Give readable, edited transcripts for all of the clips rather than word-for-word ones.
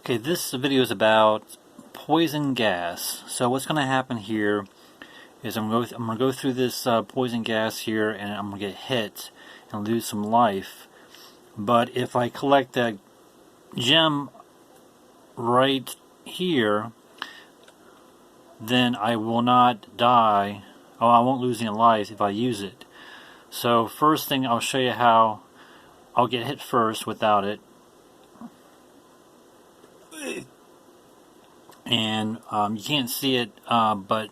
Okay, this video is about poison gas. So what's going to happen here is I'm going to go through this poison gas here, and I'm going to get hit and lose some life. But if I collect that gem right here, then I will not die. Oh, I won't lose any life if I use it. So first thing, I'll show you how I'll get hit first without it. And you can't see it, but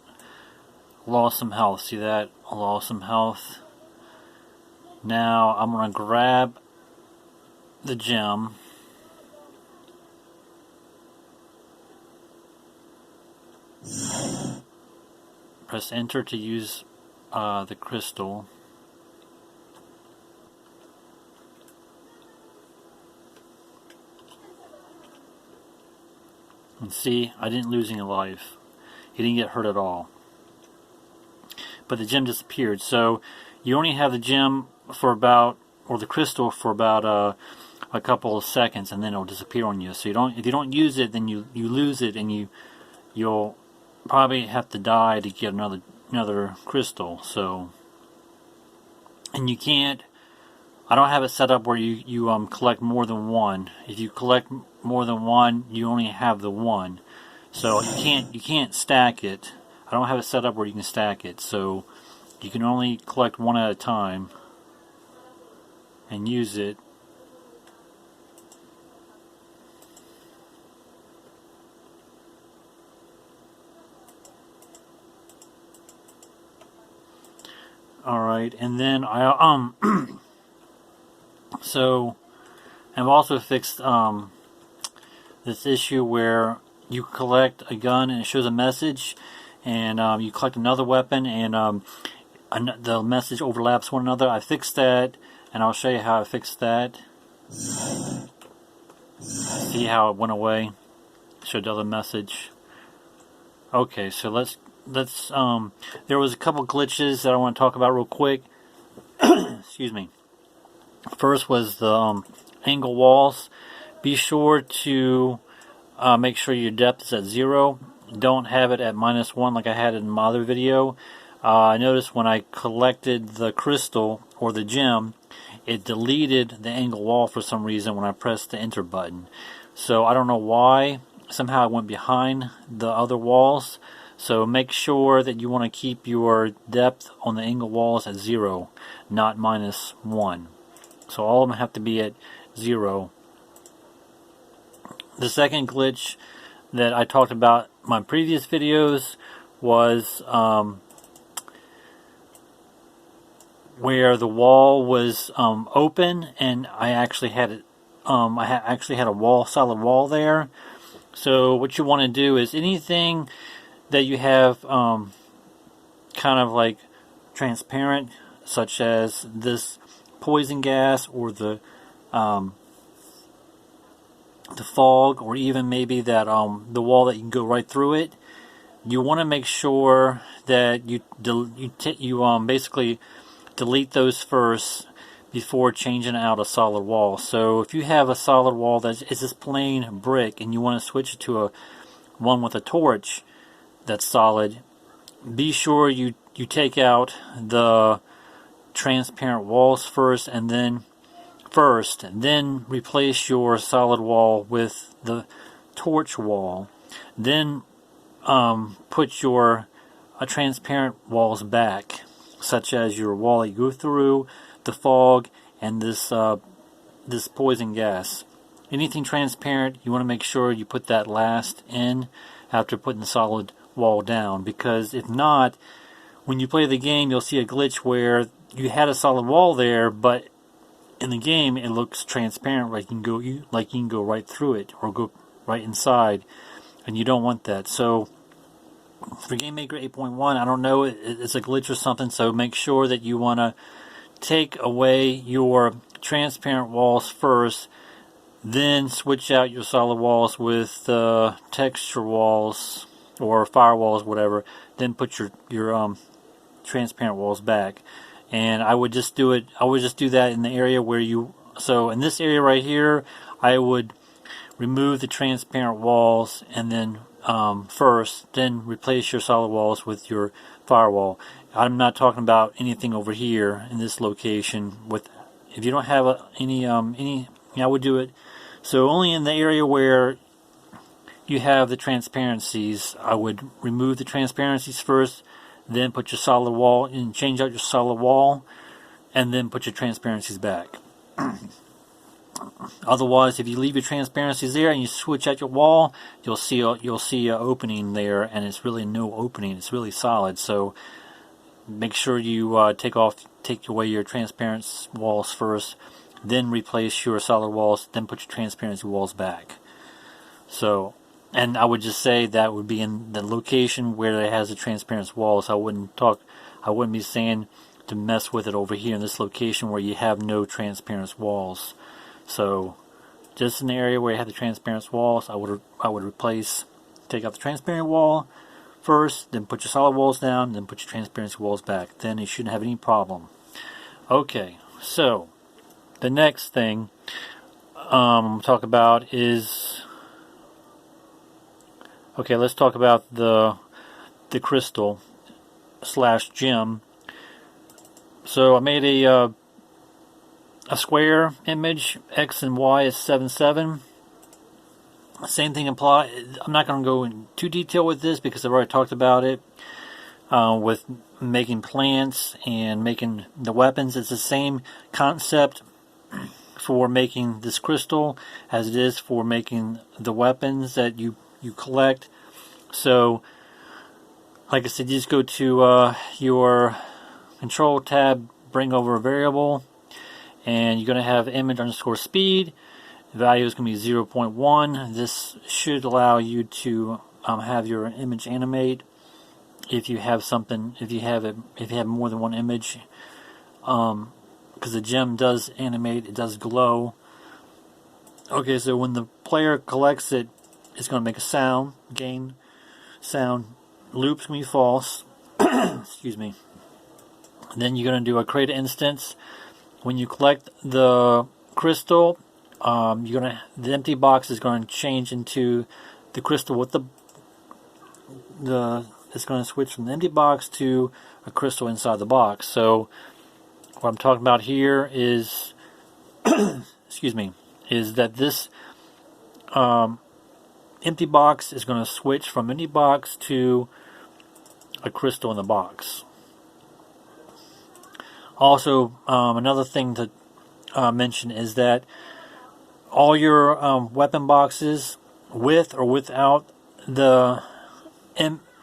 lost some health. See that? I lost some health. Now I'm going to grab the gem. Press enter to use the crystal. And see, I didn't lose any life. He didn't get hurt at all. But the gem disappeared. So you only have the gem for about, or the crystal for about a couple of seconds, and then it'll disappear on you. So if you don't use it, then you lose it, and you'll probably have to die to get another crystal. So, and you can't. I don't have it set up where you collect more than one. If you collect more than one, you only have the one. So you can't stack it. I don't have it set up where you can stack it. So you can only collect one at a time and use it. All right, and then I so I've also fixed this issue where you collect a gun and it shows a message, and you collect another weapon and the message overlaps one another. I fixed that, and I'll show you how I fixed that. See how it went away? Showed the other message. Okay, so let's there was a couple glitches that I want to talk about real quick. Excuse me. First was the angle walls. Be sure to make sure your depth is at 0. Don't have it at -1 like I had in my other video. I noticed when I collected the crystal or the gem, it deleted the angle wall for some reason when I pressed the enter button. So I don't know why. Somehow it went behind the other walls. So make sure that you want to keep your depth on the angle walls at 0, not -1. So all of them have to be at 0. The second glitch that I talked about in my previous videos was where the wall was open, and I actually had it. Actually had a solid wall there. So what you want to do is anything that you have kind of like transparent, such as this poison gas or the fog, or even maybe that the wall that you can go right through it. You want to make sure that you basically delete those first before changing out a solid wall. So if you have a solid wall that is just plain brick and you want to switch it to one with a torch that's solid, be sure you take out the transparent walls first, and then replace your solid wall with the torch wall. Then put your transparent walls back, such as your wall that you go through, the fog, and this poison gas. Anything transparent, you want to make sure you put that last in after putting the solid wall down, because if not, when you play the game, you'll see a glitch where you had a solid wall there, but in the game it looks transparent, like you can go right through it or go right inside, and you don't want that. So for Game Maker 8.1, I don't know, it's a glitch or something. So make sure that you want to take away your transparent walls first, then switch out your solid walls with texture walls or firewalls, whatever. Then put your transparent walls back. And I would just do that in the area where you. So in this area right here, I would remove the transparent walls, and then first, then replace your solid walls with your firewall. I'm not talking about anything over here in this location. If you don't have any, I would do it. So only in the area where you have the transparencies, I would remove the transparencies first, then put your solid wall and change out your solid wall, and then put your transparencies back. Otherwise, if you leave your transparencies there and you switch out your wall, you'll see an opening there, and it's really no opening. It's really solid. So make sure you take away your transparent walls first, then replace your solid walls, then put your transparency walls back. So, and I would just say that would be in the location where it has the transparent walls. I wouldn't be saying to mess with it over here in this location where you have no transparent walls. So, just in the area where you have the transparent walls, I would take out the transparent wall first, then put your solid walls down, then put your transparency walls back. Then you shouldn't have any problem. Okay, so the next thing we'll talk about is, okay, let's talk about the crystal / gem. So I made a square image. X and Y is 7, 7. Same thing apply. I'm not going to go in too detail with this because I've already talked about it with making plants and making the weapons. It's the same concept for making this crystal as it is for making the weapons that you collect. So, like I said, you just go to your control tab, bring over a variable, and you're going to have image_speed. The value is going to be 0.1. This should allow you to have your image animate if you have more than one image, because the gem does animate, it does glow. Okay, so when the player collects it, it's going to make a sound, gain sound. Loop's going to be false. Excuse me. Then you're going to do a create instance. When you collect the crystal, the empty box is going to change into the crystal with it's going to switch from the empty box to a crystal inside the box. So what I'm talking about here is excuse me, is that this empty box is going to switch from empty box to a crystal in the box. Also, another thing to mention is that all your weapon boxes, with or without the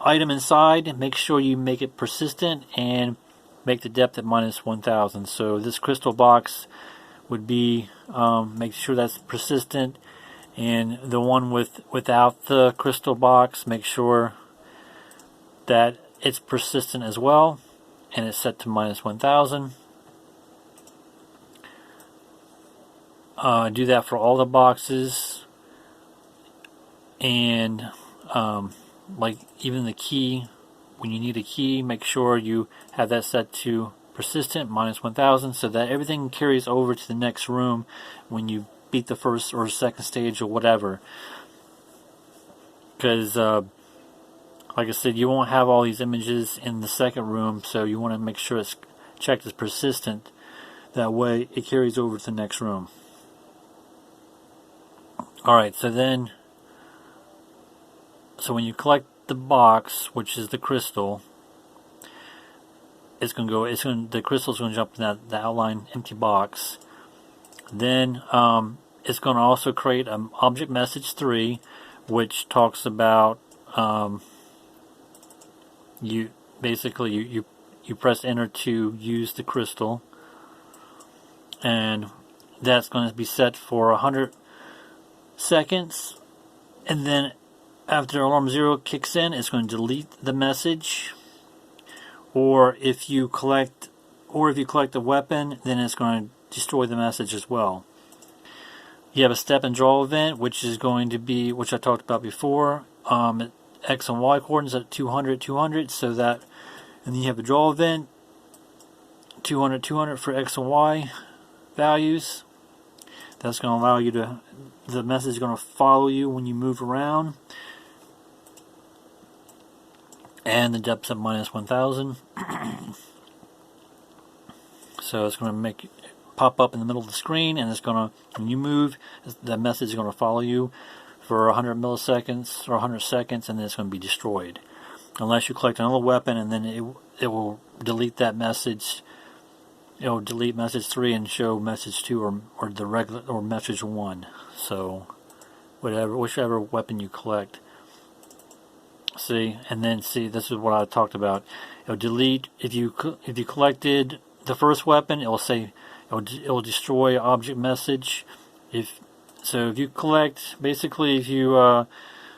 item inside, make sure you make it persistent and make the depth at -1000. So this crystal box would be, make sure that's persistent, and the one without the crystal box, make sure that it's persistent as well, and it's set to -1000. Do that for all the boxes, and like even the key, when you need a key, make sure you have that set to persistent -1000, so that everything carries over to the next room when you beat the first or second stage or whatever. Because like I said, you won't have all these images in the second room, so you want to make sure it's checked as persistent. That way it carries over to the next room. Alright, so when you collect the box, which is the crystal, the crystal's going to jump in the outline empty box. Then it's going to also create an object message 3, which talks about you press enter to use the crystal, and that's going to be set for 100 seconds, and then after alarm 0 kicks in, it's going to delete the message. Or if you collect a weapon, then it's going to destroy the message as well. You have a step and draw event, which is going to be, which I talked about before, X and Y coordinates at 200, 200, so that, and then you have a draw event, 200, 200 for X and Y values. That's going to allow you to the message is going to follow you when you move around. And the depth's at -1000. So it's going to make it pop up in the middle of the screen, and it's going to, when you move, the message is going to follow you for 100 milliseconds or 100 seconds, and then it's going to be destroyed. Unless you collect another weapon, and then it will delete that message. It will delete message 3 and show message 2 or the regular or message 1. So whichever weapon you collect. See, and then see, this is what I talked about. It'll delete if you collected the first weapon. It will say it will destroy object message. If you collect, basically, if you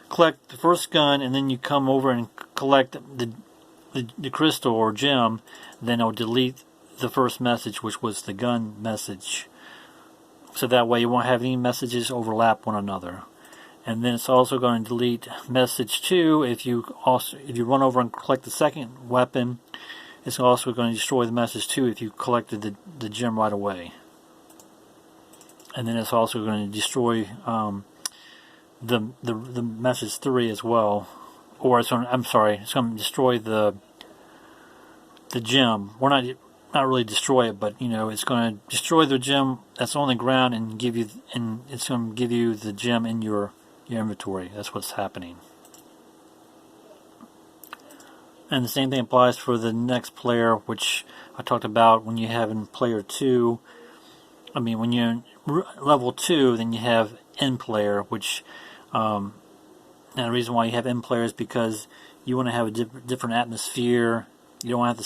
collect the first gun and then you come over and collect the crystal or gem, then it'll delete the first message, which was the gun message. So that way you won't have any messages overlap one another. And then it's also going to delete message 2 if you run over and collect the second weapon. It's also going to destroy the message 2 if you collected the gem right away. And then it's also going to destroy the message 3 as well. Or it's going to destroy the gem. We're not really destroy it, but it's going to destroy the gem that's on the ground and it's going to give you the gem in your inventory. That's what's happening. And the same thing applies for the next player, which I talked about when you have in player 2. I mean, when you're in level 2, then you have end player, which and the reason why you have end player is because you want to have a different atmosphere. You don't have the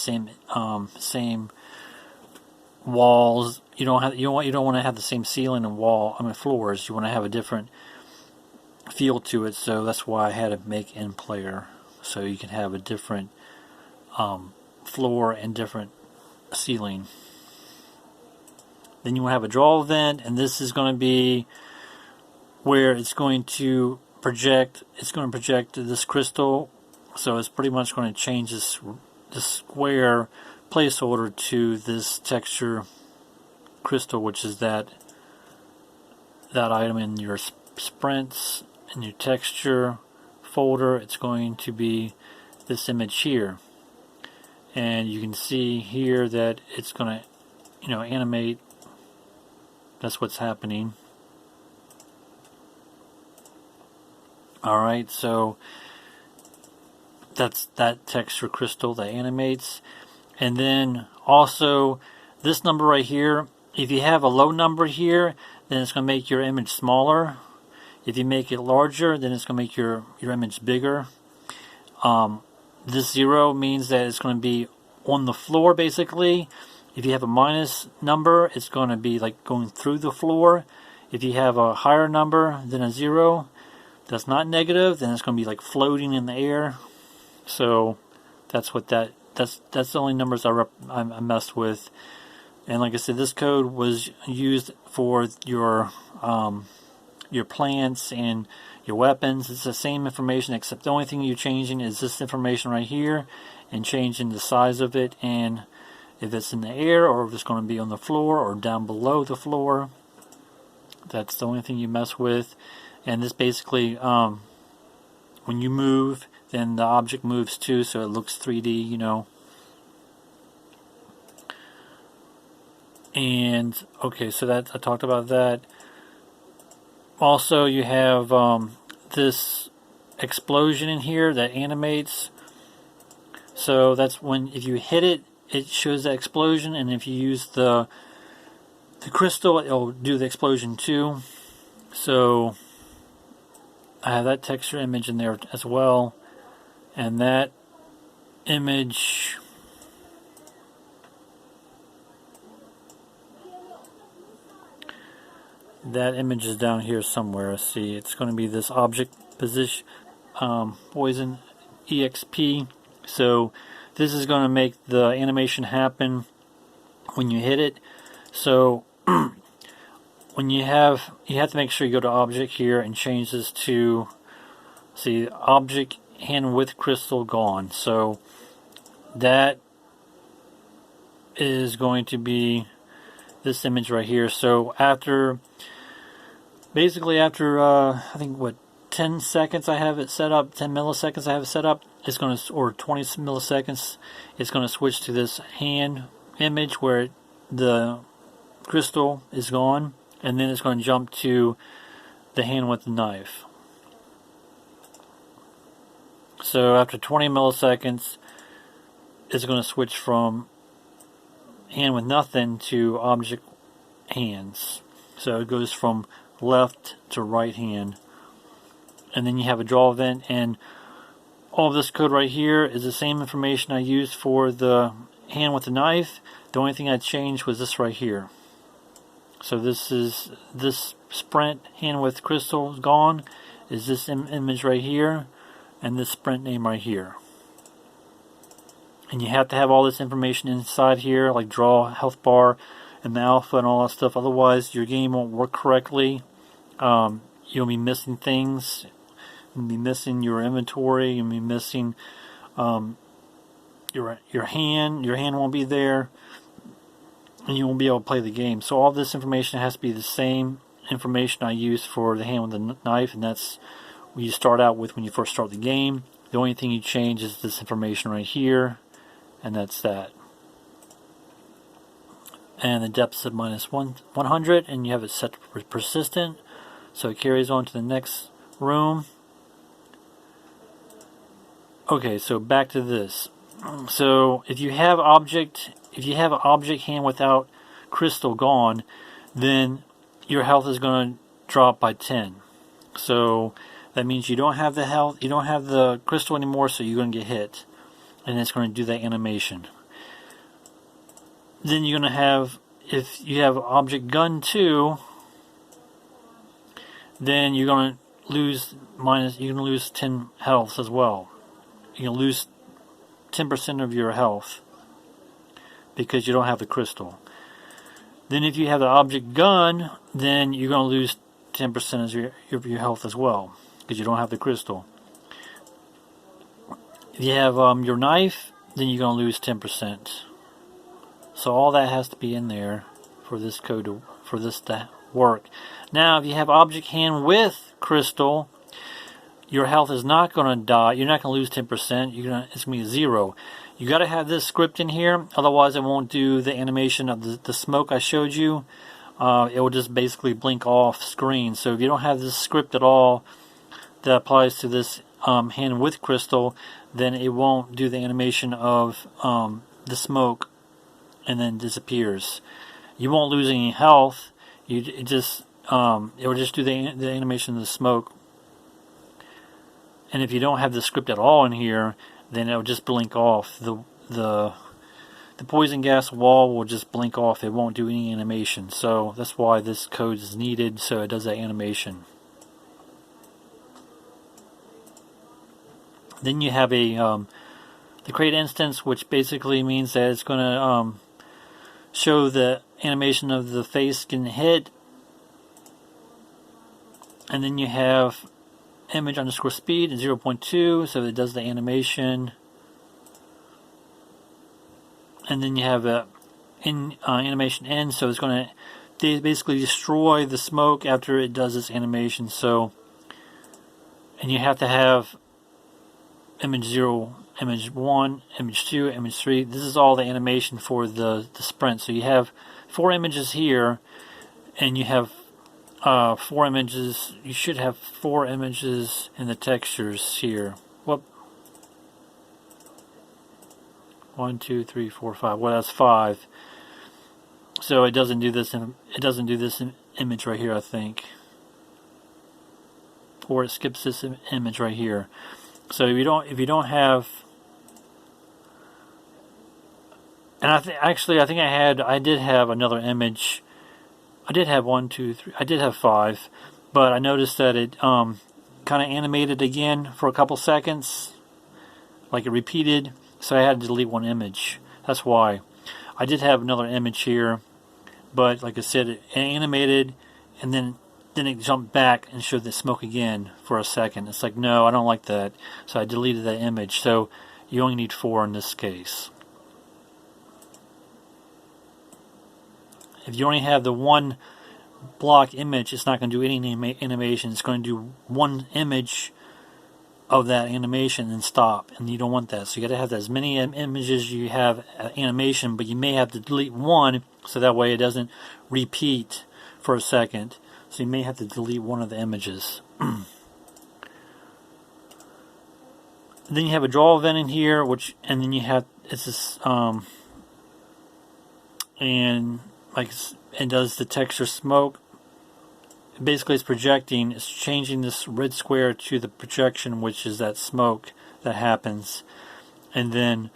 same walls. You don't want to have the same ceiling and floors. You want to have a different feel to it. So that's why I had to make end player, so you can have a different floor and different ceiling. Then you will have a draw event, and this is going to be where it's going to project. It's going to project this crystal, so it's pretty much going to change this square placeholder to this texture crystal, which is that item in your sprints, in your texture folder. It's going to be this image here, and you can see here that it's going to animate. That's what's happening. Alright, so that's that texture crystal that animates. And then also this number right here, if you have a low number here, then it's going to make your image smaller. If you make it larger, then it's going to make your image bigger. This 0 means that it's going to be on the floor, basically. If you have a minus number, it's going to be like going through the floor. If you have a higher number than a 0, that's not negative, then it's going to be like floating in the air. So that's what that's the only numbers I messed with. And like I said, this code was used for your plants and your weapons. It's the same information, except the only thing you're changing is this information right here, and changing the size of it, and if it's in the air or if it's going to be on the floor or down below the floor. That's the only thing you mess with. And this basically, when you move, then the object moves too, so it looks 3D, And okay, so that I talked about that. Also, you have this explosion in here that animates. So that's when, if you hit it, it shows the explosion, and if you use the crystal, it'll do the explosion too. So I have that texture image in there as well, and that image is down here somewhere. See, it's going to be this object position poison exp. So this is going to make the animation happen when you hit it. So when you have to make sure you go to object here and change this to, see, object hand with crystal gone. So that is going to be this image right here. So after basically after I think what 10 seconds I have it set up, 10 milliseconds I have it set up, it's going to, or 20 milliseconds, it's going to switch to this hand image where the crystal is gone, and then it's going to jump to the hand with the knife. So after 20 milliseconds, it's going to switch from hand with nothing to object hands. So it goes from left to right hand. And then you have a draw event, and all of this code right here is the same information I used for the hand with the knife. The only thing I changed was this right here. So this sprint hand with crystal is gone, is this image right here, and this sprint name right here. And you have to have all this information inside here, like draw, health bar, and the alpha and all that stuff. Otherwise, your game won't work correctly. You'll be missing things. You'll be missing your inventory. You'll be missing your hand. Your hand won't be there, and you won't be able to play the game. So all this information has to be the same information I used for the hand with the knife, and that's what you start out with when you first start the game. The only thing you change is this information right here, and that's that. And the depth is at -100, and you have it set for persistent, so it carries on to the next room. Okay, so back to this. So if you have object hand without crystal gone, then your health is going to drop by 10. So that means you don't have the health, you don't have the crystal anymore, so you're going to get hit, and it's going to do that animation. Then you're going to have, if you have object gun 2, then you're going to lose you're going to lose 10 health as well. You're going to lose 10% of your health because you don't have the crystal. Then if you have the object gun, then you're going to lose 10% of your health as well because you don't have the crystal. If you have your knife, then you're going to lose 10%. So all that has to be in there for this code for this to work. Now, if you have object hand with crystal, your health is not going to die. You're not going to lose 10%. It's going to be 0. You got to have this script in here, otherwise it won't do the animation of the smoke I showed you. It will just basically blink off screen. So if you don't have this script at all that applies to this hand with crystal, then it won't do the animation of the smoke and then disappears. You won't lose any health. It will just do the animation of the smoke. And if you don't have the script at all in here, then it will just blink off. The poison gas wall will just blink off. It won't do any animation. So that's why this code is needed, so it does that animation. Then you have the create instance, which basically means that it's going to show the animation of the face getting hit. And then you have image underscore speed at 0.2, so it does the animation. And then you have animation end, so it's going to basically destroy the smoke after it does this animation. So, and you have to have image 0, image 1, image 2, image 3. This is all the animation for the sprint. So you have 4 images here, and you have 4 images. You should have 4 images in the textures here. Whoop. 1, 2, 3, 4, 5. Well, that's 5. So it doesn't do this. It doesn't do this image right here, I think, or it skips this image right here. So if you don't have, and I think I did have another image. I did have 1, 2, 3. I did have 5, but I noticed that it kind of animated again for a couple seconds, like it repeated. So I had to delete one image. That's why. I did have another image here, but like I said, it animated, and then it jumped back and showed the smoke again for a second. It's like, no, I don't like that. So I deleted that image. So you only need 4 in this case. If you only have the one block image, it's not going to do any animation. It's going to do one image of that animation and stop, and you don't want that. So you got to have as many images you have animation, but you may have to delete one so that way it doesn't repeat for a second. So you may have to delete one of the images. Then you have a draw event in here, and then you have it's this and like it does the texture smoke. Basically, it's projecting. It's changing this red square to the projection, which is that smoke that happens, and then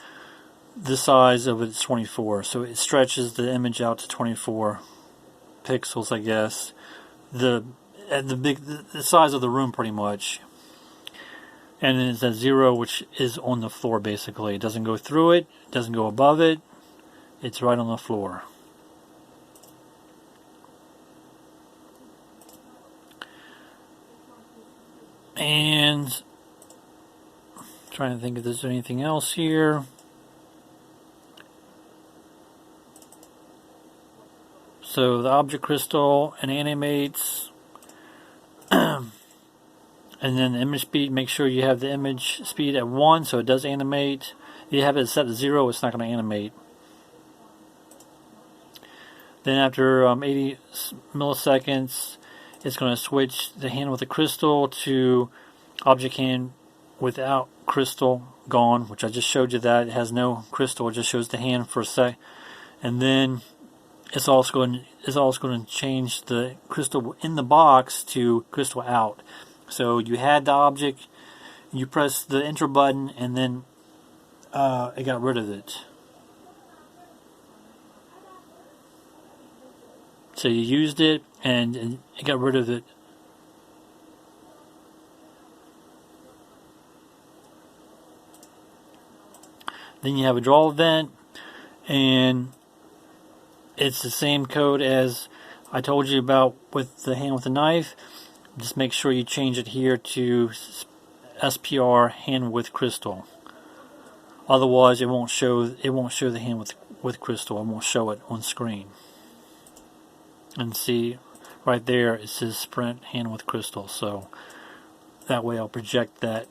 the size of it is 24. So it stretches the image out to 24 pixels, I guess. The size of the room, pretty much. And then it's at 0, which is on the floor, basically. It doesn't go through it, it doesn't go above it, it's right on the floor. And trying to think if there's anything else here. So the object crystal and animates. And then the image speed, make sure you have the image speed at 1 so it does animate. If you have it set to 0, it's not going to animate. Then after 80 milliseconds, it's going to switch the hand with the crystal to object hand without crystal, gone, which I just showed you that. It has no crystal, it just shows the hand for a sec. And then it's also going to change the crystal in the box to crystal out. So you had the object, you press the enter button, and then it got rid of it. So you used it, and it got rid of it. Then you have a draw event, and it's the same code as I told you about with the hand with the knife. Just make sure you change it here to SPR hand with crystal. Otherwise, it won't show the hand with crystal. It won't show it on screen. And see, right there it says sprint hand with crystal. So that way I'll project that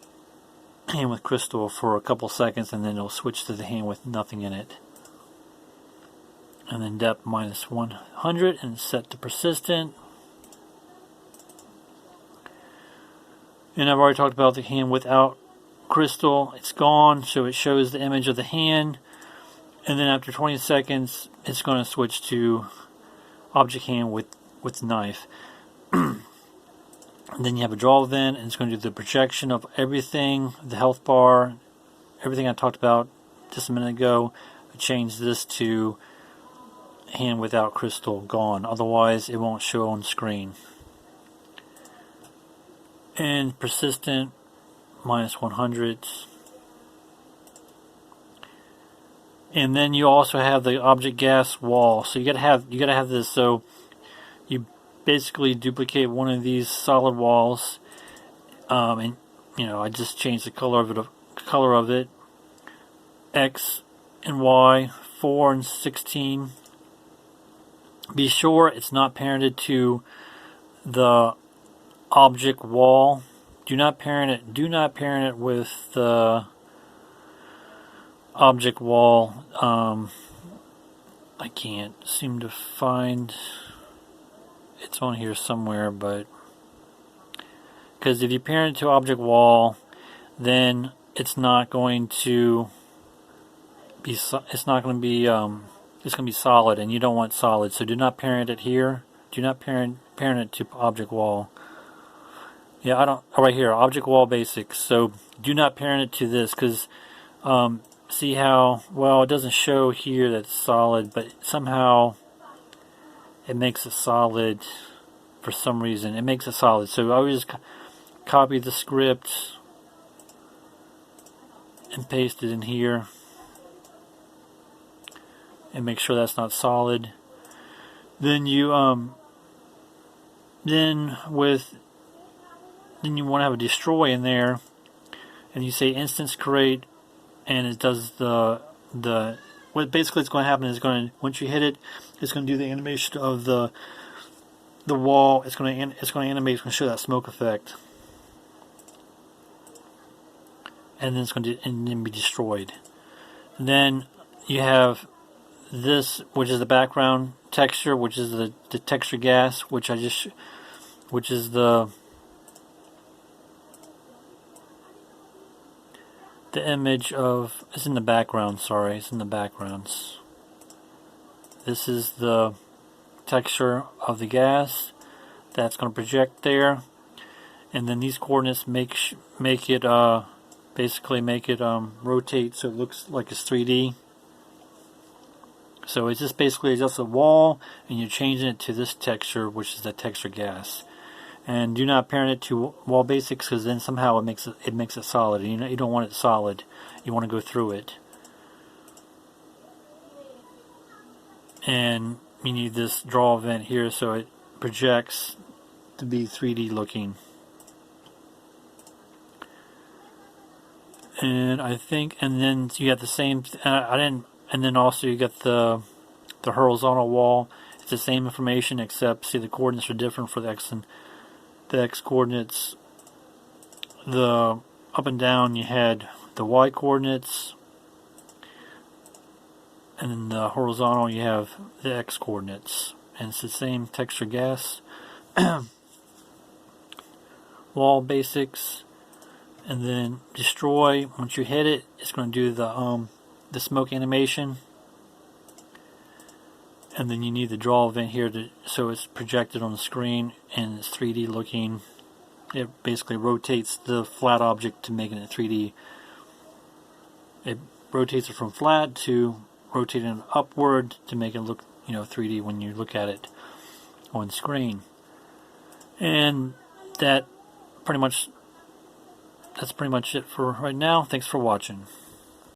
hand with crystal for a couple seconds, and then it'll switch to the hand with nothing in it. And then depth minus 100 and set to persistent. And I've already talked about the hand without crystal. It's gone, so it shows the image of the hand. And then after 20 seconds, it's going to switch to object hand with knife. And then you have a draw event, and it's going to do the projection of everything, the health bar, everything I talked about just a minute ago. I changed this to hand without crystal, gone. Otherwise, it won't show on screen. And persistent minus 100. And then you also have the object gas wall. So you gotta have this. So you basically duplicate one of these solid walls, and I just changed the color of it. X and Y, 4 and 16. Be sure it's not parented to the object wall. Do not parent it with the object wall. I can't seem to find, it's on here somewhere, but because if you parent it to object wall, then it's not going to be it's going to be solid, and you don't want solid. So do not parent it here. Do not parent it to object wall. Yeah, right here, object wall basics. So do not parent it to this, because see how, well, it doesn't show here that it's solid, but somehow it makes it solid for some reason. It makes it solid. So I would just copy the script and paste it in here and make sure that's not solid. Then you then you want to have a destroy in there, and you say instance create, and it does what basically it's going to happen is once you hit it, it's going to do the animation of the the wall, it's going to animate. It's going to show that smoke effect, and then it's going to then be destroyed. And then you have this, which is the background texture, which is the texture gas, which is the image of. It's in the background. Sorry, it's in the backgrounds. This is the texture of the gas that's going to project there, and then these coordinates make it basically make it rotate so it looks like it's 3D. So it's just basically just a wall, and you're changing it to this texture, which is the texture gas. And do not parent it to wall basics, because then somehow it makes it solid. You don't want it solid. You want to go through it. And you need this draw event here so it projects to be 3D looking. And I think, and then you got the same. And then also you got the horizontal wall. It's the same information, except see the coordinates are different for the x and the x coordinates. The up and down you had the y coordinates, and then the horizontal you have the x coordinates, and it's the same texture gas. Wall basics, and then destroy. Once you hit it, it's going to do the smoke animation, and then you need the draw event here so it's projected on the screen and it's 3D looking. It basically rotates the flat object to making it 3D. It rotates it from flat to rotating it upward to make it look 3D when you look at it on screen. And that's pretty much it for right now. Thanks for watching.